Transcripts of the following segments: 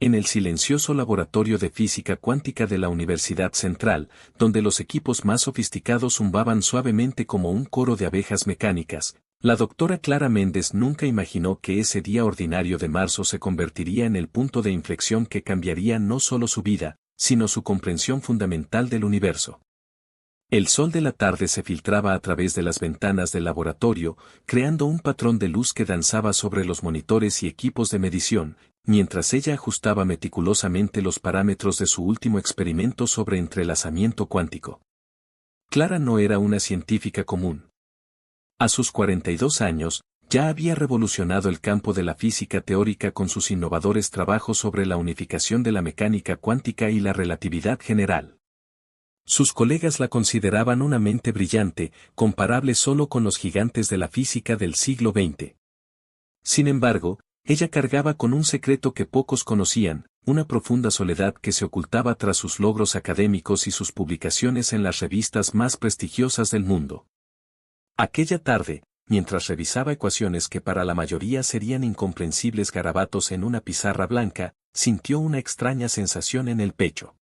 En el silencioso laboratorio de física cuántica de la Universidad Central, donde los equipos más sofisticados zumbaban suavemente como un coro de abejas mecánicas, la doctora Clara Méndez nunca imaginó que ese día ordinario de marzo se convertiría en el punto de inflexión que cambiaría no solo su vida, sino su comprensión fundamental del universo. El sol de la tarde se filtraba a través de las ventanas del laboratorio, creando un patrón de luz que danzaba sobre los monitores y equipos de medición, mientras ella ajustaba meticulosamente los parámetros de su último experimento sobre entrelazamiento cuántico. Clara no era una científica común. A sus 42 años, ya había revolucionado el campo de la física teórica con sus innovadores trabajos sobre la unificación de la mecánica cuántica y la relatividad general. Sus colegas la consideraban una mente brillante, comparable solo con los gigantes de la física del siglo XX. Sin embargo, ella cargaba con un secreto que pocos conocían, una profunda soledad que se ocultaba tras sus logros académicos y sus publicaciones en las revistas más prestigiosas del mundo. Aquella tarde, mientras revisaba ecuaciones que para la mayoría serían incomprensibles garabatos en una pizarra blanca, sintió una extraña sensación en el pecho.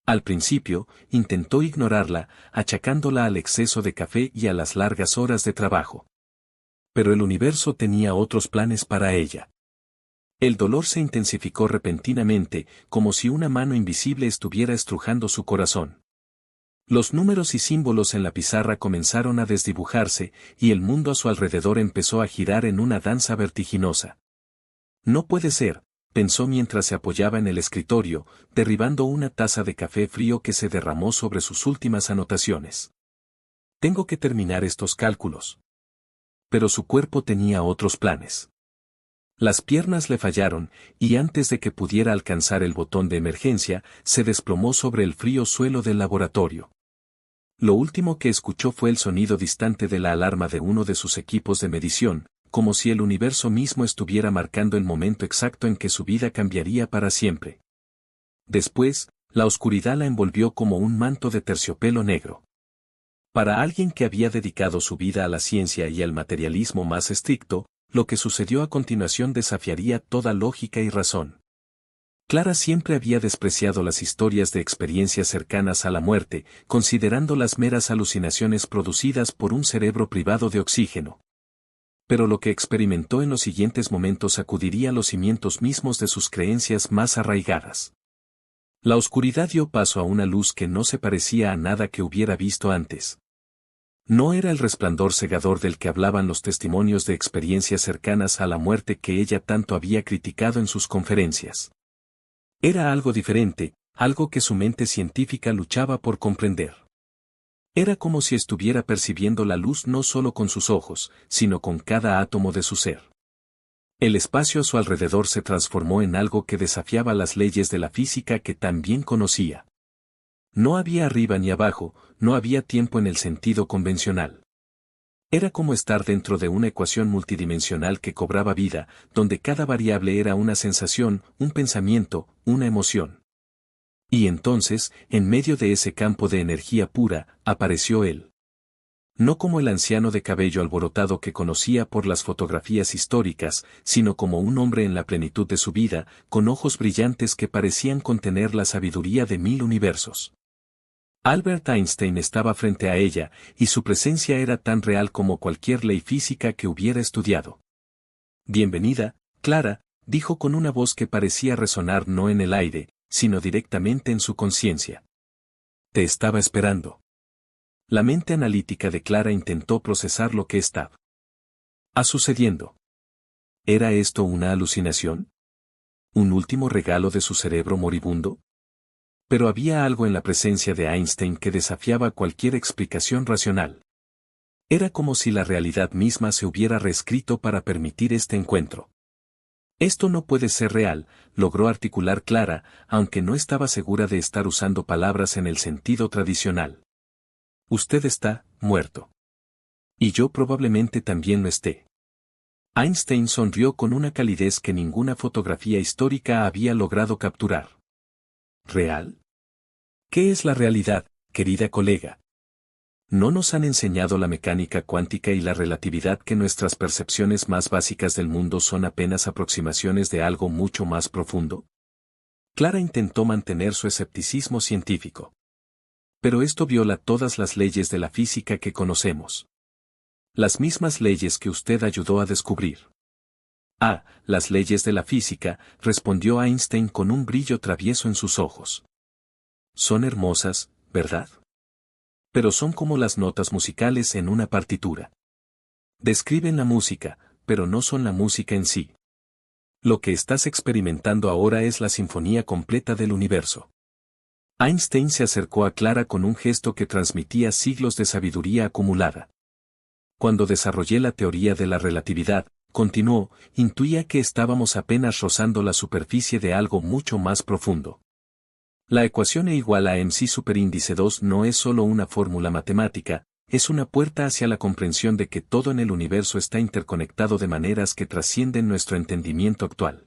Al principio, intentó ignorarla, achacándola al exceso de café y a las largas horas de trabajo. Pero el universo tenía otros planes para ella. El dolor se intensificó repentinamente, como si una mano invisible estuviera estrujando su corazón. Los números y símbolos en la pizarra comenzaron a desdibujarse, y el mundo a su alrededor empezó a girar en una danza vertiginosa. No puede ser, pensó mientras se apoyaba en el escritorio, derribando una taza de café frío que se derramó sobre sus últimas anotaciones. Tengo que terminar estos cálculos. Pero su cuerpo tenía otros planes. Las piernas le fallaron, y antes de que pudiera alcanzar el botón de emergencia, se desplomó sobre el frío suelo del laboratorio. Lo último que escuchó fue el sonido distante de la alarma de uno de sus equipos de medición, como si el universo mismo estuviera marcando el momento exacto en que su vida cambiaría para siempre. Después, la oscuridad la envolvió como un manto de terciopelo negro. Para alguien que había dedicado su vida a la ciencia y al materialismo más estricto, lo que sucedió a continuación desafiaría toda lógica y razón. Clara siempre había despreciado las historias de experiencias cercanas a la muerte, considerándolas meras alucinaciones producidas por un cerebro privado de oxígeno. Pero lo que experimentó en los siguientes momentos sacudiría los cimientos mismos de sus creencias más arraigadas. La oscuridad dio paso a una luz que no se parecía a nada que hubiera visto antes. No era el resplandor cegador del que hablaban los testimonios de experiencias cercanas a la muerte que ella tanto había criticado en sus conferencias. Era algo diferente, algo que su mente científica luchaba por comprender. Era como si estuviera percibiendo la luz no solo con sus ojos, sino con cada átomo de su ser. El espacio a su alrededor se transformó en algo que desafiaba las leyes de la física que tan bien conocía. No había arriba ni abajo, no había tiempo en el sentido convencional. Era como estar dentro de una ecuación multidimensional que cobraba vida, donde cada variable era una sensación, un pensamiento, una emoción. Y entonces, en medio de ese campo de energía pura, apareció él. No como el anciano de cabello alborotado que conocía por las fotografías históricas, sino como un hombre en la plenitud de su vida, con ojos brillantes que parecían contener la sabiduría de 1000 universos. Albert Einstein estaba frente a ella, y su presencia era tan real como cualquier ley física que hubiera estudiado. «Bienvenida, Clara», dijo con una voz que parecía resonar no en el aire, sino directamente en su conciencia. «Te estaba esperando». La mente analítica de Clara intentó procesar lo que estaba sucediendo. ¿Era esto una alucinación? ¿Un último regalo de su cerebro moribundo? Pero había algo en la presencia de Einstein que desafiaba cualquier explicación racional. Era como si la realidad misma se hubiera reescrito para permitir este encuentro. Esto no puede ser real, logró articular Clara, aunque no estaba segura de estar usando palabras en el sentido tradicional. Usted está muerto. Y yo probablemente también lo esté. Einstein sonrió con una calidez que ninguna fotografía histórica había logrado capturar. ¿Real? ¿Qué es la realidad, querida colega? ¿No nos han enseñado la mecánica cuántica y la relatividad que nuestras percepciones más básicas del mundo son apenas aproximaciones de algo mucho más profundo? Clara intentó mantener su escepticismo científico. Pero esto viola todas las leyes de la física que conocemos. Las mismas leyes que usted ayudó a descubrir. Ah, las leyes de la física, respondió Einstein con un brillo travieso en sus ojos. Son hermosas, ¿verdad? Pero son como las notas musicales en una partitura. Describen la música, pero no son la música en sí. Lo que estás experimentando ahora es la sinfonía completa del universo. Einstein se acercó a Clara con un gesto que transmitía siglos de sabiduría acumulada. Cuando desarrollé la teoría de la relatividad, continuó, intuía que estábamos apenas rozando la superficie de algo mucho más profundo. La ecuación E igual a mc superíndice 2 no es solo una fórmula matemática, es una puerta hacia la comprensión de que todo en el universo está interconectado de maneras que trascienden nuestro entendimiento actual.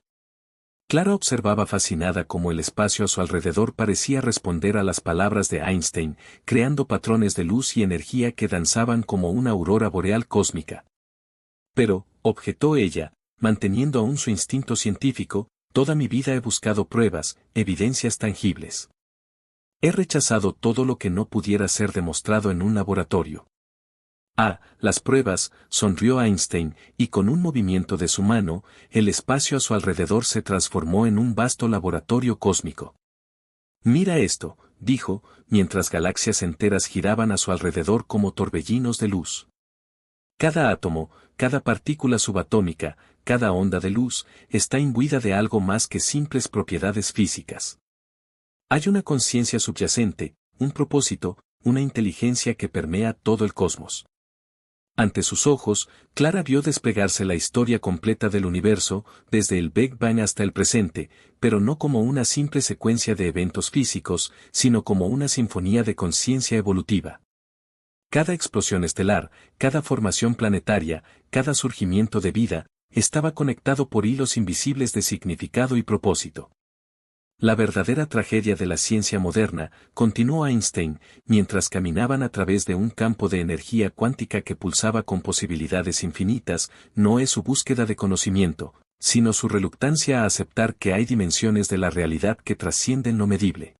Clara observaba fascinada cómo el espacio a su alrededor parecía responder a las palabras de Einstein, creando patrones de luz y energía que danzaban como una aurora boreal cósmica. Pero, objetó ella, manteniendo aún su instinto científico, toda mi vida he buscado pruebas, evidencias tangibles. He rechazado todo lo que no pudiera ser demostrado en un laboratorio. Ah, las pruebas, sonrió Einstein, y con un movimiento de su mano, el espacio a su alrededor se transformó en un vasto laboratorio cósmico. Mira esto, dijo, mientras galaxias enteras giraban a su alrededor como torbellinos de luz. Cada átomo, cada partícula subatómica, cada onda de luz, está imbuida de algo más que simples propiedades físicas. Hay una conciencia subyacente, un propósito, una inteligencia que permea todo el cosmos. Ante sus ojos, Clara vio desplegarse la historia completa del universo, desde el Big Bang hasta el presente, pero no como una simple secuencia de eventos físicos, sino como una sinfonía de conciencia evolutiva. Cada explosión estelar, cada formación planetaria, cada surgimiento de vida, estaba conectado por hilos invisibles de significado y propósito. La verdadera tragedia de la ciencia moderna, continuó Einstein, mientras caminaban a través de un campo de energía cuántica que pulsaba con posibilidades infinitas, no es su búsqueda de conocimiento, sino su reluctancia a aceptar que hay dimensiones de la realidad que trascienden lo medible.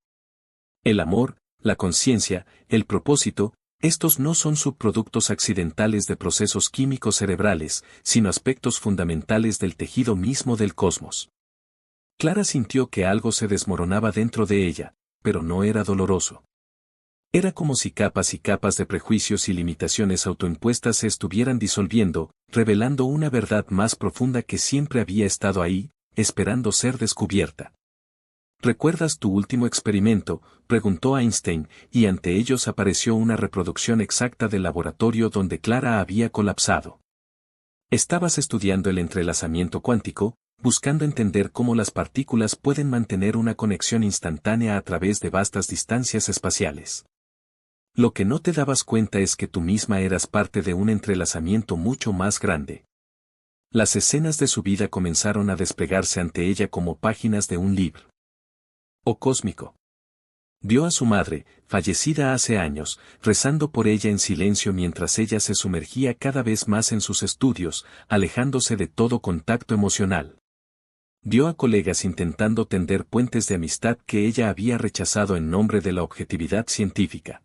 El amor, la conciencia, el propósito, estos no son subproductos accidentales de procesos químicos cerebrales, sino aspectos fundamentales del tejido mismo del cosmos. Clara sintió que algo se desmoronaba dentro de ella, pero no era doloroso. Era como si capas y capas de prejuicios y limitaciones autoimpuestas se estuvieran disolviendo, revelando una verdad más profunda que siempre había estado ahí, esperando ser descubierta. ¿Recuerdas tu último experimento?, preguntó Einstein, y ante ellos apareció una reproducción exacta del laboratorio donde Clara había colapsado. Estabas estudiando el entrelazamiento cuántico, buscando entender cómo las partículas pueden mantener una conexión instantánea a través de vastas distancias espaciales. Lo que no te dabas cuenta es que tú misma eras parte de un entrelazamiento mucho más grande. Las escenas de su vida comenzaron a desplegarse ante ella como páginas de un libro. Oh cósmico. Vio a su madre, fallecida hace años, rezando por ella en silencio mientras ella se sumergía cada vez más en sus estudios, alejándose de todo contacto emocional. Vio a colegas intentando tender puentes de amistad que ella había rechazado en nombre de la objetividad científica.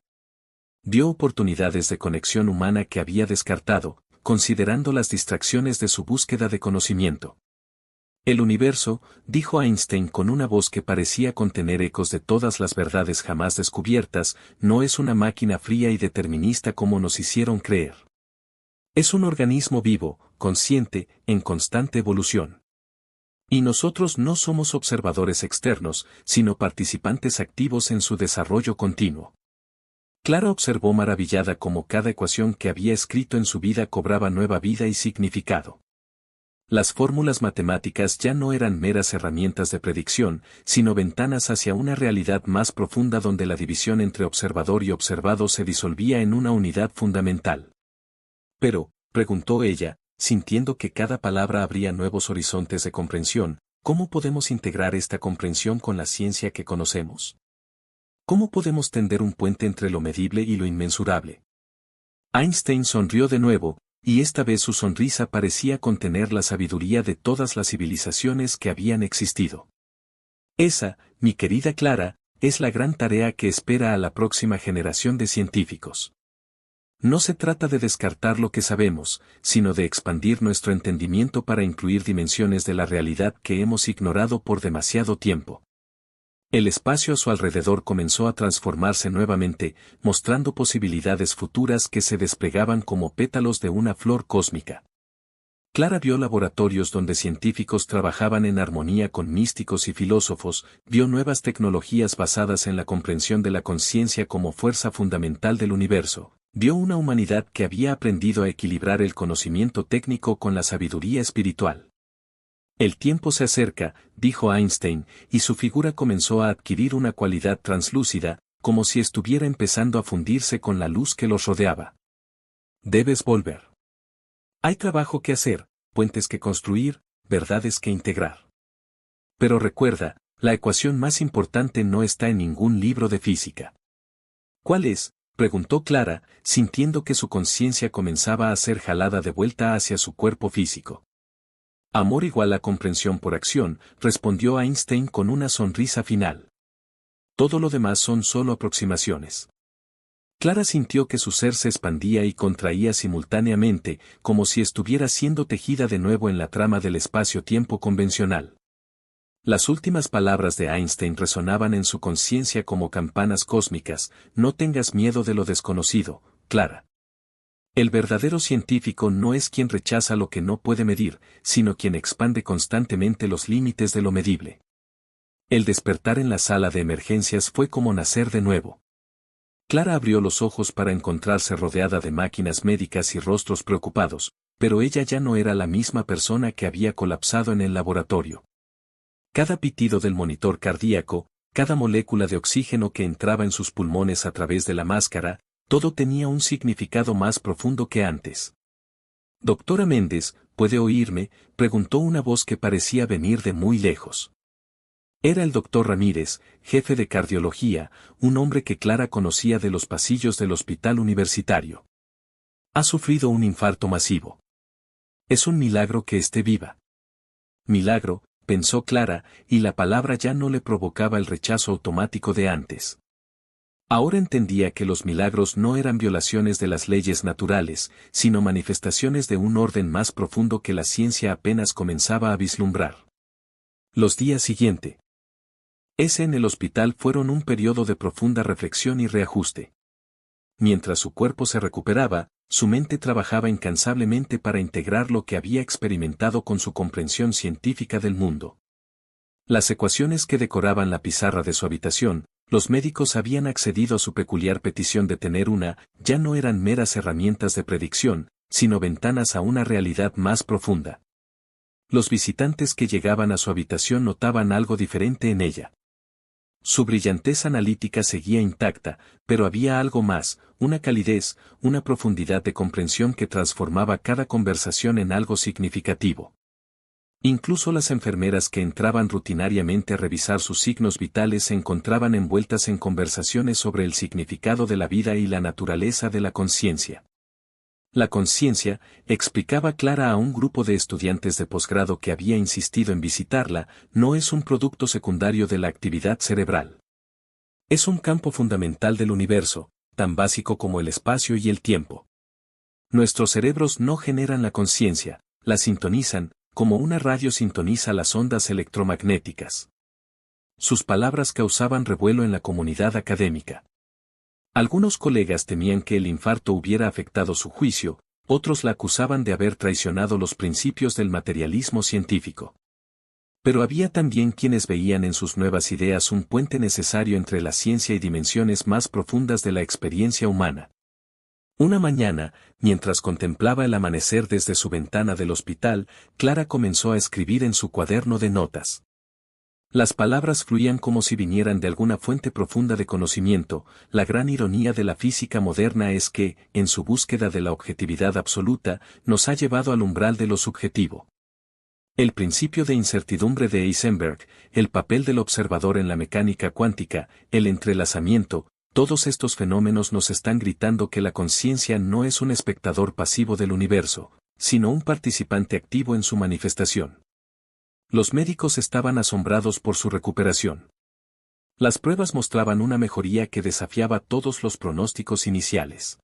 Vio oportunidades de conexión humana que había descartado, considerando las distracciones de su búsqueda de conocimiento. El universo, dijo Einstein con una voz que parecía contener ecos de todas las verdades jamás descubiertas, no es una máquina fría y determinista como nos hicieron creer. Es un organismo vivo, consciente, en constante evolución. Y nosotros no somos observadores externos, sino participantes activos en su desarrollo continuo. Clara observó maravillada cómo cada ecuación que había escrito en su vida cobraba nueva vida y significado. Las fórmulas matemáticas ya no eran meras herramientas de predicción, sino ventanas hacia una realidad más profunda donde la división entre observador y observado se disolvía en una unidad fundamental. Pero, preguntó ella, sintiendo que cada palabra abría nuevos horizontes de comprensión, ¿cómo podemos integrar esta comprensión con la ciencia que conocemos? ¿Cómo podemos tender un puente entre lo medible y lo inmensurable? Einstein sonrió de nuevo, y esta vez su sonrisa parecía contener la sabiduría de todas las civilizaciones que habían existido. Esa, mi querida Clara, es la gran tarea que espera a la próxima generación de científicos. No se trata de descartar lo que sabemos, sino de expandir nuestro entendimiento para incluir dimensiones de la realidad que hemos ignorado por demasiado tiempo. El espacio a su alrededor comenzó a transformarse nuevamente, mostrando posibilidades futuras que se desplegaban como pétalos de una flor cósmica. Clara vio laboratorios donde científicos trabajaban en armonía con místicos y filósofos, vio nuevas tecnologías basadas en la comprensión de la conciencia como fuerza fundamental del universo, vio una humanidad que había aprendido a equilibrar el conocimiento técnico con la sabiduría espiritual. El tiempo se acerca, dijo Einstein, y su figura comenzó a adquirir una cualidad translúcida, como si estuviera empezando a fundirse con la luz que los rodeaba. Debes volver. Hay trabajo que hacer, puentes que construir, verdades que integrar. Pero recuerda, la ecuación más importante no está en ningún libro de física. ¿Cuál es?, preguntó Clara, sintiendo que su conciencia comenzaba a ser jalada de vuelta hacia su cuerpo físico. Amor igual a comprensión por acción, respondió Einstein con una sonrisa final. Todo lo demás son solo aproximaciones. Clara sintió que su ser se expandía y contraía simultáneamente, como si estuviera siendo tejida de nuevo en la trama del espacio-tiempo convencional. Las últimas palabras de Einstein resonaban en su conciencia como campanas cósmicas: no tengas miedo de lo desconocido, Clara. El verdadero científico no es quien rechaza lo que no puede medir, sino quien expande constantemente los límites de lo medible. El despertar en la sala de emergencias fue como nacer de nuevo. Clara abrió los ojos para encontrarse rodeada de máquinas médicas y rostros preocupados, pero ella ya no era la misma persona que había colapsado en el laboratorio. Cada pitido del monitor cardíaco, cada molécula de oxígeno que entraba en sus pulmones a través de la máscara, todo tenía un significado más profundo que antes. «Doctora Méndez, ¿puede oírme?», preguntó una voz que parecía venir de muy lejos. Era el doctor Ramírez, jefe de cardiología, un hombre que Clara conocía de los pasillos del hospital universitario. Ha sufrido un infarto masivo. Es un milagro que esté viva. Milagro, pensó Clara, y la palabra ya no le provocaba el rechazo automático de antes. Ahora entendía que los milagros no eran violaciones de las leyes naturales, sino manifestaciones de un orden más profundo que la ciencia apenas comenzaba a vislumbrar. Los días siguientes en el hospital fueron un periodo de profunda reflexión y reajuste. Mientras su cuerpo se recuperaba, su mente trabajaba incansablemente para integrar lo que había experimentado con su comprensión científica del mundo. Las ecuaciones que decoraban la pizarra de su habitación, los médicos habían accedido a su peculiar petición de tener una, ya no eran meras herramientas de predicción, sino ventanas a una realidad más profunda. Los visitantes que llegaban a su habitación notaban algo diferente en ella. Su brillantez analítica seguía intacta, pero había algo más, una calidez, una profundidad de comprensión que transformaba cada conversación en algo significativo. Incluso las enfermeras que entraban rutinariamente a revisar sus signos vitales se encontraban envueltas en conversaciones sobre el significado de la vida y la naturaleza de la conciencia. La conciencia, explicaba Clara a un grupo de estudiantes de posgrado que había insistido en visitarla, no es un producto secundario de la actividad cerebral. Es un campo fundamental del universo, tan básico como el espacio y el tiempo. Nuestros cerebros no generan la conciencia, la sintonizan, como una radio sintoniza las ondas electromagnéticas. Sus palabras causaban revuelo en la comunidad académica. Algunos colegas temían que el infarto hubiera afectado su juicio, otros la acusaban de haber traicionado los principios del materialismo científico. Pero había también quienes veían en sus nuevas ideas un puente necesario entre la ciencia y dimensiones más profundas de la experiencia humana. Una mañana, mientras contemplaba el amanecer desde su ventana del hospital, Clara comenzó a escribir en su cuaderno de notas. Las palabras fluían como si vinieran de alguna fuente profunda de conocimiento. La gran ironía de la física moderna es que, en su búsqueda de la objetividad absoluta, nos ha llevado al umbral de lo subjetivo. El principio de incertidumbre de Heisenberg, el papel del observador en la mecánica cuántica, el entrelazamiento, todos estos fenómenos nos están gritando que la conciencia no es un espectador pasivo del universo, sino un participante activo en su manifestación. Los médicos estaban asombrados por su recuperación. Las pruebas mostraban una mejoría que desafiaba todos los pronósticos iniciales.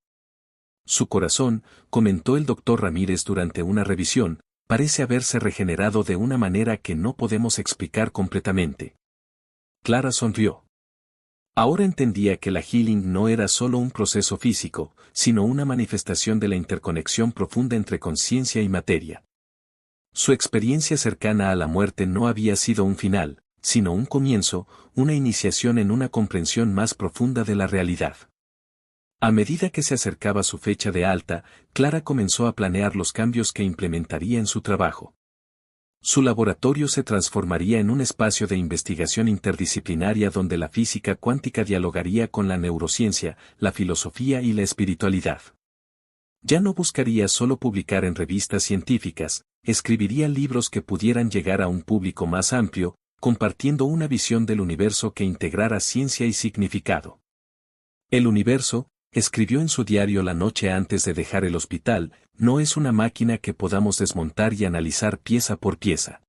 Su corazón, comentó el doctor Ramírez durante una revisión, parece haberse regenerado de una manera que no podemos explicar completamente. Clara sonrió. Ahora entendía que la healing no era solo un proceso físico, sino una manifestación de la interconexión profunda entre conciencia y materia. Su experiencia cercana a la muerte no había sido un final, sino un comienzo, una iniciación en una comprensión más profunda de la realidad. A medida que se acercaba su fecha de alta, Clara comenzó a planear los cambios que implementaría en su trabajo. Su laboratorio se transformaría en un espacio de investigación interdisciplinaria donde la física cuántica dialogaría con la neurociencia, la filosofía y la espiritualidad. Ya no buscaría solo publicar en revistas científicas, escribiría libros que pudieran llegar a un público más amplio, compartiendo una visión del universo que integrara ciencia y significado. El universo, escribió en su diario la noche antes de dejar el hospital, no es una máquina que podamos desmontar y analizar pieza por pieza.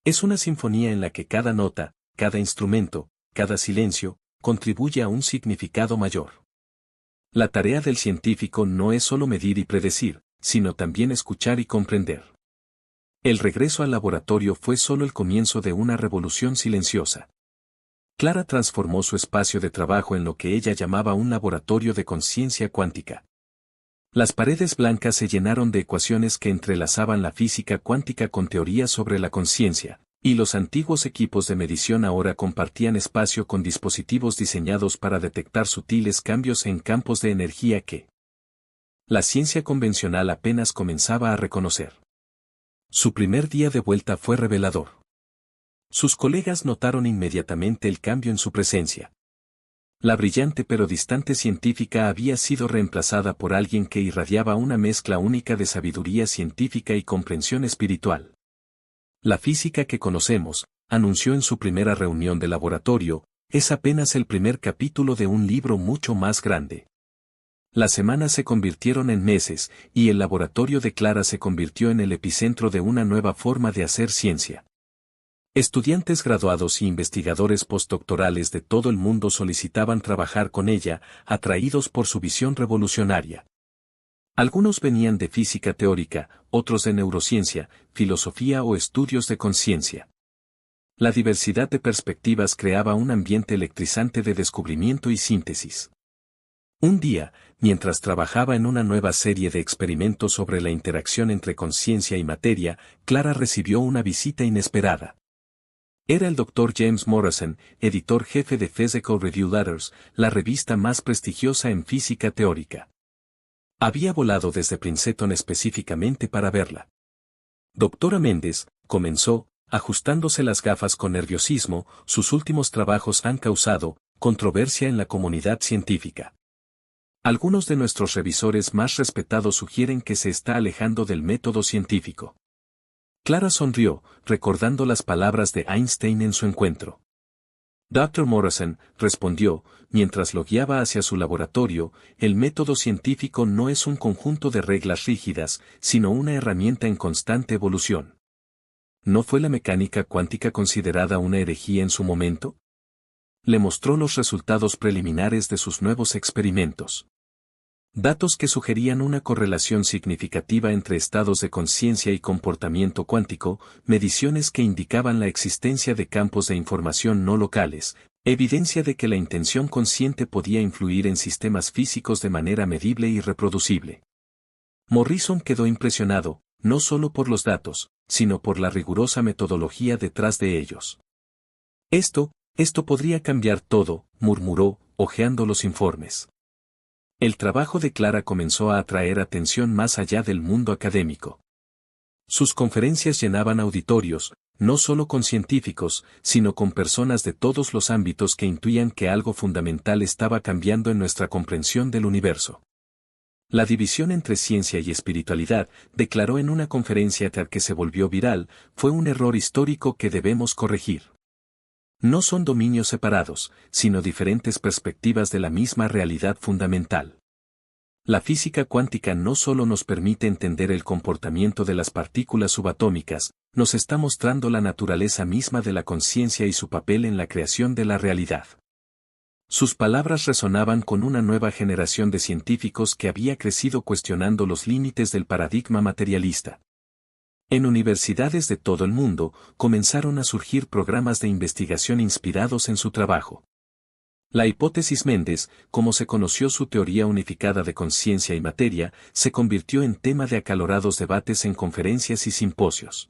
Es una sinfonía en la que cada nota, cada instrumento, cada silencio, contribuye a un significado mayor. La tarea del científico no es solo medir y predecir, sino también escuchar y comprender. El regreso al laboratorio fue solo el comienzo de una revolución silenciosa. Clara transformó su espacio de trabajo en lo que ella llamaba un laboratorio de conciencia cuántica. Las paredes blancas se llenaron de ecuaciones que entrelazaban la física cuántica con teorías sobre la conciencia, y los antiguos equipos de medición ahora compartían espacio con dispositivos diseñados para detectar sutiles cambios en campos de energía que la ciencia convencional apenas comenzaba a reconocer. Su primer día de vuelta fue revelador. Sus colegas notaron inmediatamente el cambio en su presencia. La brillante pero distante científica había sido reemplazada por alguien que irradiaba una mezcla única de sabiduría científica y comprensión espiritual. La física que conocemos, anunció en su primera reunión de laboratorio, es apenas el primer capítulo de un libro mucho más grande. Las semanas se convirtieron en meses, y el laboratorio de Clara se convirtió en el epicentro de una nueva forma de hacer ciencia. Estudiantes graduados y investigadores postdoctorales de todo el mundo solicitaban trabajar con ella, atraídos por su visión revolucionaria. Algunos venían de física teórica, otros de neurociencia, filosofía o estudios de conciencia. La diversidad de perspectivas creaba un ambiente electrizante de descubrimiento y síntesis. Un día, mientras trabajaba en una nueva serie de experimentos sobre la interacción entre conciencia y materia, Clara recibió una visita inesperada. Era el Dr. James Morrison, editor jefe de Physical Review Letters, la revista más prestigiosa en física teórica. Había volado desde Princeton específicamente para verla. Doctora Méndez, comenzó, ajustándose las gafas con nerviosismo, sus últimos trabajos han causado controversia en la comunidad científica. Algunos de nuestros revisores más respetados sugieren que se está alejando del método científico. Clara sonrió, recordando las palabras de Einstein en su encuentro. Dr. Morrison, respondió, mientras lo guiaba hacia su laboratorio, el método científico no es un conjunto de reglas rígidas, sino una herramienta en constante evolución. ¿No fue la mecánica cuántica considerada una herejía en su momento? Le mostró los resultados preliminares de sus nuevos experimentos. Datos que sugerían una correlación significativa entre estados de conciencia y comportamiento cuántico, mediciones que indicaban la existencia de campos de información no locales, evidencia de que la intención consciente podía influir en sistemas físicos de manera medible y reproducible. Morrison quedó impresionado, no solo por los datos, sino por la rigurosa metodología detrás de ellos. Esto podría cambiar todo, murmuró, hojeando los informes. El trabajo de Clara comenzó a atraer atención más allá del mundo académico. Sus conferencias llenaban auditorios, no solo con científicos, sino con personas de todos los ámbitos que intuían que algo fundamental estaba cambiando en nuestra comprensión del universo. La división entre ciencia y espiritualidad, declaró en una conferencia que se volvió viral, fue un error histórico que debemos corregir. No son dominios separados, sino diferentes perspectivas de la misma realidad fundamental. La física cuántica no solo nos permite entender el comportamiento de las partículas subatómicas, nos está mostrando la naturaleza misma de la conciencia y su papel en la creación de la realidad. Sus palabras resonaban con una nueva generación de científicos que había crecido cuestionando los límites del paradigma materialista. En universidades de todo el mundo, comenzaron a surgir programas de investigación inspirados en su trabajo. La hipótesis Mendes, como se conoció su teoría unificada de conciencia y materia, se convirtió en tema de acalorados debates en conferencias y simposios.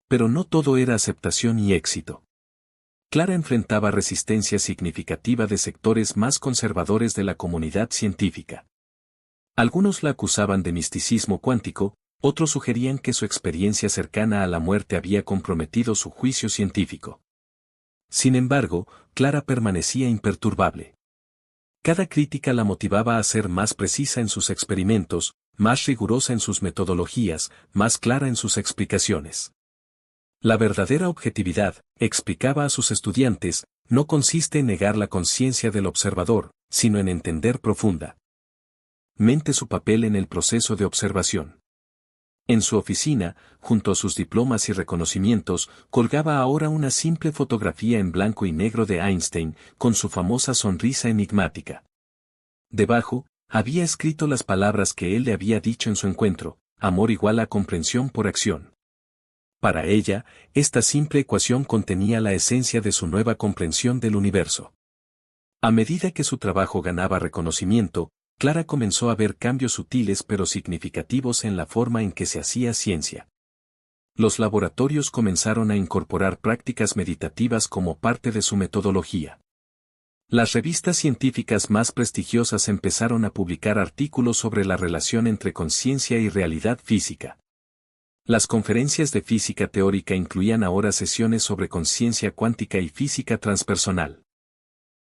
Pero no todo era aceptación y éxito. Clara enfrentaba resistencia significativa de sectores más conservadores de la comunidad científica. Algunos la acusaban de misticismo cuántico, otros sugerían que su experiencia cercana a la muerte había comprometido su juicio científico. Sin embargo, Clara permanecía imperturbable. Cada crítica la motivaba a ser más precisa en sus experimentos, más rigurosa en sus metodologías, más clara en sus explicaciones. La verdadera objetividad, explicaba a sus estudiantes, no consiste en negar la conciencia del observador, sino en entender profundamente su papel en el proceso de observación. En su oficina, junto a sus diplomas y reconocimientos, colgaba ahora una simple fotografía en blanco y negro de Einstein, con su famosa sonrisa enigmática. Debajo, había escrito las palabras que él le había dicho en su encuentro: amor igual a comprensión por acción. Para ella, esta simple ecuación contenía la esencia de su nueva comprensión del universo. A medida que su trabajo ganaba reconocimiento, Clara comenzó a ver cambios sutiles pero significativos en la forma en que se hacía ciencia. Los laboratorios comenzaron a incorporar prácticas meditativas como parte de su metodología. Las revistas científicas más prestigiosas empezaron a publicar artículos sobre la relación entre conciencia y realidad física. Las conferencias de física teórica incluían ahora sesiones sobre conciencia cuántica y física transpersonal.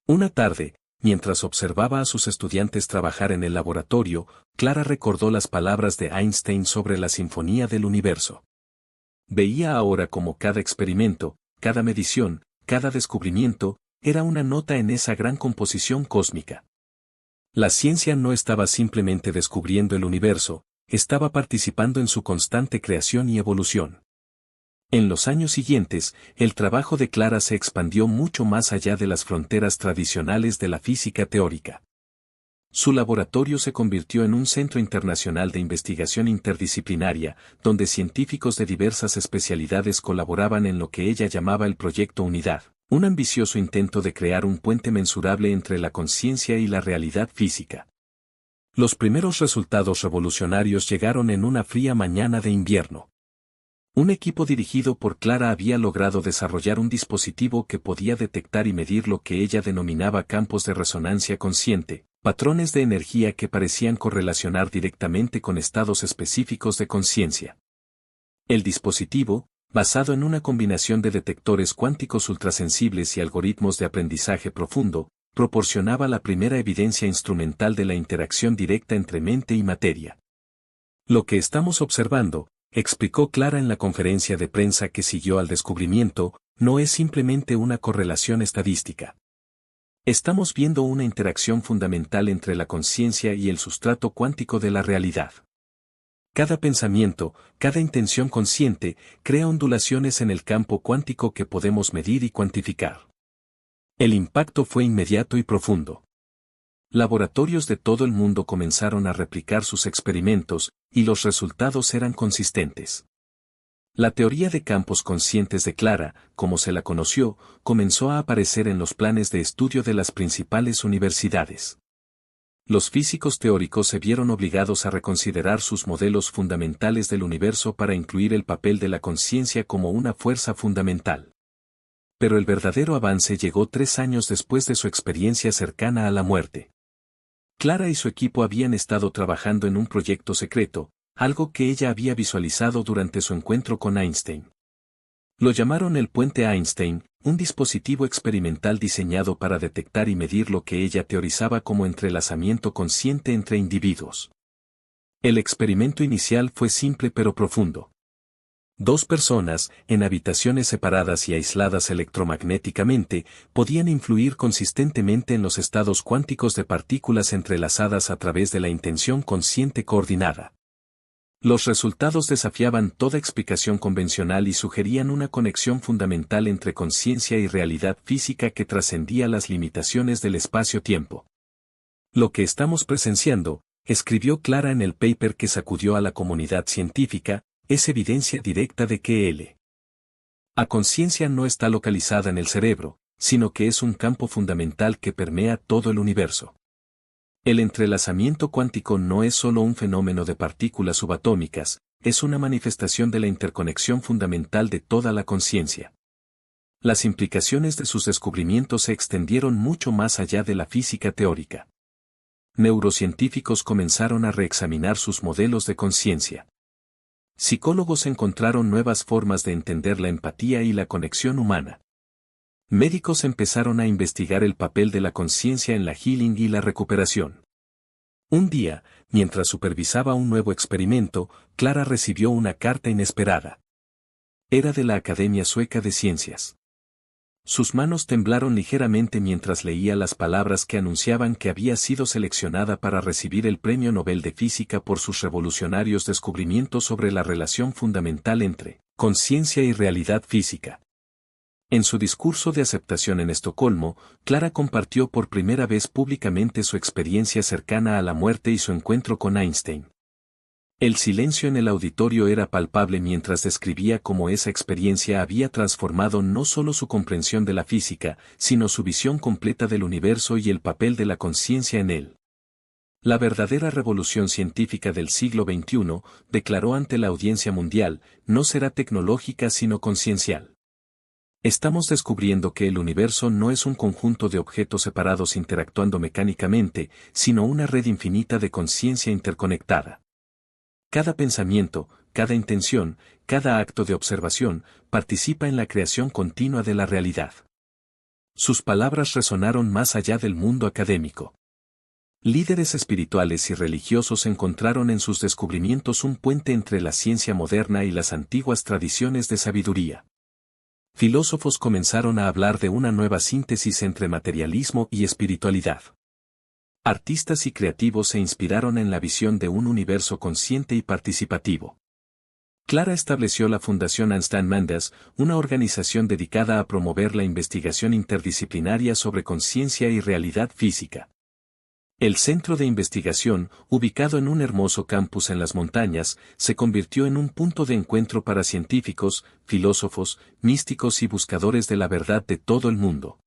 Una tarde, mientras observaba a sus estudiantes trabajar en el laboratorio, Clara recordó las palabras de Einstein sobre la sinfonía del universo. Veía ahora cómo cada experimento, cada medición, cada descubrimiento, era una nota en esa gran composición cósmica. La ciencia no estaba simplemente descubriendo el universo, estaba participando en su constante creación y evolución. En los años siguientes, el trabajo de Clara se expandió mucho más allá de las fronteras tradicionales de la física teórica. Su laboratorio se convirtió en un centro internacional de investigación interdisciplinaria, donde científicos de diversas especialidades colaboraban en lo que ella llamaba el Proyecto Unidad, un ambicioso intento de crear un puente mensurable entre la conciencia y la realidad física. Los primeros resultados revolucionarios llegaron en una fría mañana de invierno. Un equipo dirigido por Clara había logrado desarrollar un dispositivo que podía detectar y medir lo que ella denominaba campos de resonancia consciente, patrones de energía que parecían correlacionar directamente con estados específicos de conciencia. El dispositivo, basado en una combinación de detectores cuánticos ultrasensibles y algoritmos de aprendizaje profundo, proporcionaba la primera evidencia instrumental de la interacción directa entre mente y materia. Lo que estamos observando, explicó Clara en la conferencia de prensa que siguió al descubrimiento, no es simplemente una correlación estadística. Estamos viendo una interacción fundamental entre la conciencia y el sustrato cuántico de la realidad. Cada pensamiento, cada intención consciente, crea ondulaciones en el campo cuántico que podemos medir y cuantificar. El impacto fue inmediato y profundo. Laboratorios de todo el mundo comenzaron a replicar sus experimentos, y los resultados eran consistentes. La teoría de campos conscientes de Clara, como se la conoció, comenzó a aparecer en los planes de estudio de las principales universidades. Los físicos teóricos se vieron obligados a reconsiderar sus modelos fundamentales del universo para incluir el papel de la conciencia como una fuerza fundamental. Pero el verdadero avance llegó 3 años después de su experiencia cercana a la muerte. Clara y su equipo habían estado trabajando en un proyecto secreto, algo que ella había visualizado durante su encuentro con Einstein. Lo llamaron el Puente Einstein, un dispositivo experimental diseñado para detectar y medir lo que ella teorizaba como entrelazamiento consciente entre individuos. El experimento inicial fue simple pero profundo. 2 personas, en habitaciones separadas y aisladas electromagnéticamente, podían influir consistentemente en los estados cuánticos de partículas entrelazadas a través de la intención consciente coordinada. Los resultados desafiaban toda explicación convencional y sugerían una conexión fundamental entre conciencia y realidad física que trascendía las limitaciones del espacio-tiempo. Lo que estamos presenciando, escribió Clara en el paper que sacudió a la comunidad científica, es evidencia directa de que la conciencia no está localizada en el cerebro, sino que es un campo fundamental que permea todo el universo. El entrelazamiento cuántico no es solo un fenómeno de partículas subatómicas, es una manifestación de la interconexión fundamental de toda la conciencia. Las implicaciones de sus descubrimientos se extendieron mucho más allá de la física teórica. Neurocientíficos comenzaron a reexaminar sus modelos de conciencia. Psicólogos encontraron nuevas formas de entender la empatía y la conexión humana. Médicos empezaron a investigar el papel de la conciencia en la healing y la recuperación. Un día, mientras supervisaba un nuevo experimento, Clara recibió una carta inesperada. Era de la Academia Sueca de Ciencias. Sus manos temblaron ligeramente mientras leía las palabras que anunciaban que había sido seleccionada para recibir el Premio Nobel de Física por sus revolucionarios descubrimientos sobre la relación fundamental entre conciencia y realidad física. En su discurso de aceptación en Estocolmo, Clara compartió por primera vez públicamente su experiencia cercana a la muerte y su encuentro con Einstein. El silencio en el auditorio era palpable mientras describía cómo esa experiencia había transformado no solo su comprensión de la física, sino su visión completa del universo y el papel de la conciencia en él. La verdadera revolución científica del siglo XXI, declaró ante la audiencia mundial, no será tecnológica sino conciencial. Estamos descubriendo que el universo no es un conjunto de objetos separados interactuando mecánicamente, sino una red infinita de conciencia interconectada. Cada pensamiento, cada intención, cada acto de observación, participa en la creación continua de la realidad. Sus palabras resonaron más allá del mundo académico. Líderes espirituales y religiosos encontraron en sus descubrimientos un puente entre la ciencia moderna y las antiguas tradiciones de sabiduría. Filósofos comenzaron a hablar de una nueva síntesis entre materialismo y espiritualidad. Artistas y creativos se inspiraron en la visión de un universo consciente y participativo. Clara estableció la Fundación Anstan Mendes, una organización dedicada a promover la investigación interdisciplinaria sobre conciencia y realidad física. El centro de investigación, ubicado en un hermoso campus en las montañas, se convirtió en un punto de encuentro para científicos, filósofos, místicos y buscadores de la verdad de todo el mundo.